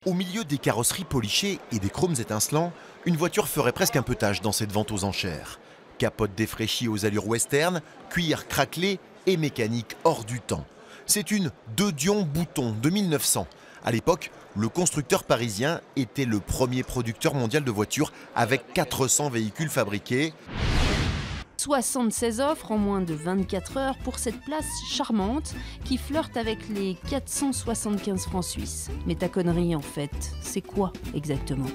Au milieu des carrosseries polichées et des chromes étincelants, une voiture ferait presque un peu tache dans cette vente aux enchères. Capote défraîchie aux allures western, cuir craquelé et mécanique hors du temps. C'est une De Dion Bouton de 1900. À l'époque, le constructeur parisien était le premier producteur mondial de voitures avec 400 véhicules fabriqués. 76 offres en moins de 24 heures pour cette place charmante qui flirte avec les 475 francs suisses. Mais ta connerie en fait, c'est quoi exactement?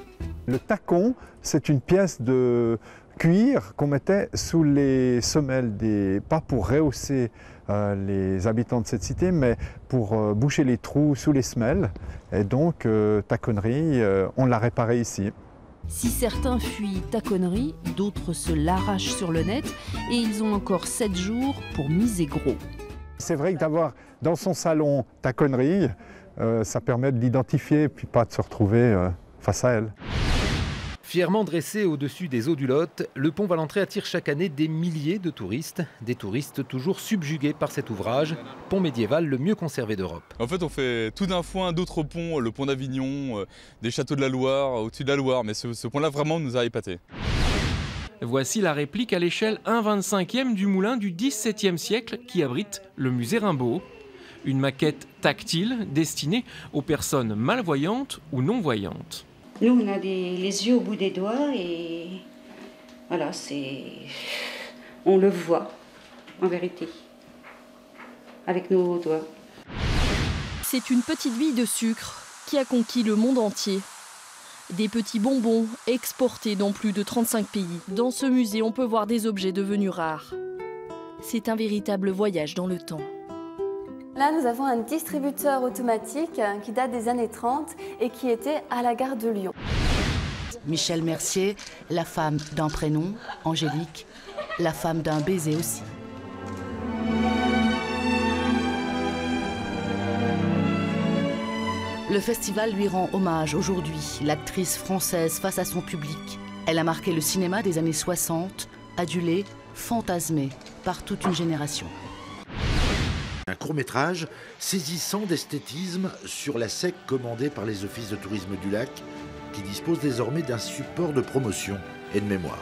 Le tacon, c'est une pièce de cuir qu'on mettait sous les semelles pas pour rehausser les habitants de cette cité, mais pour boucher les trous sous les semelles. Et donc, taconnerie, on l'a réparée ici. Si certains fuient ta connerie, d'autres se l'arrachent sur le net et ils ont encore 7 jours pour miser gros. C'est vrai que d'avoir dans son salon ta connerie, ça permet de l'identifier et puis pas de se retrouver face à elle. Fièrement dressé au-dessus des eaux du Lot, le pont Valentré attire chaque année des milliers de touristes. Des touristes toujours subjugués par cet ouvrage, pont médiéval le mieux conservé d'Europe. En fait, on fait tout d'un foin d'autres ponts, le pont d'Avignon, des châteaux de la Loire, au-dessus de la Loire. Mais ce pont-là vraiment nous a épatés. Voici la réplique à l'échelle 1/25e du moulin du XVIIe siècle qui abrite le musée Rimbaud. Une maquette tactile destinée aux personnes malvoyantes ou non-voyantes. Nous, on a les yeux au bout des doigts et voilà, on le voit en vérité, avec nos doigts. C'est une petite bille de sucre qui a conquis le monde entier. Des petits bonbons exportés dans plus de 35 pays. Dans ce musée, on peut voir des objets devenus rares. C'est un véritable voyage dans le temps. Là, nous avons un distributeur automatique qui date des années 30 et qui était à la gare de Lyon. Michel Mercier, la femme d'un prénom, Angélique, la femme d'un baiser aussi. Le festival lui rend hommage aujourd'hui, l'actrice française face à son public. Elle a marqué le cinéma des années 60, adulée, fantasmée par toute une génération. Un court-métrage saisissant d'esthétisme sur la SEC commandée par les offices de tourisme du lac qui dispose désormais d'un support de promotion et de mémoire.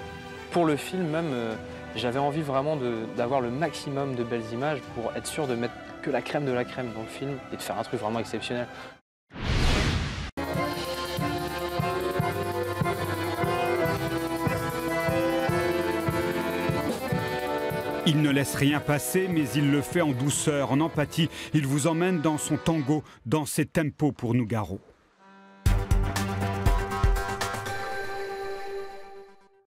Pour le film même, j'avais envie vraiment d'avoir le maximum de belles images pour être sûr de mettre que la crème de la crème dans le film et de faire un truc vraiment exceptionnel. Il ne laisse rien passer, mais il le fait en douceur, en empathie. Il vous emmène dans son tango, dans ses tempos pour Nougaro.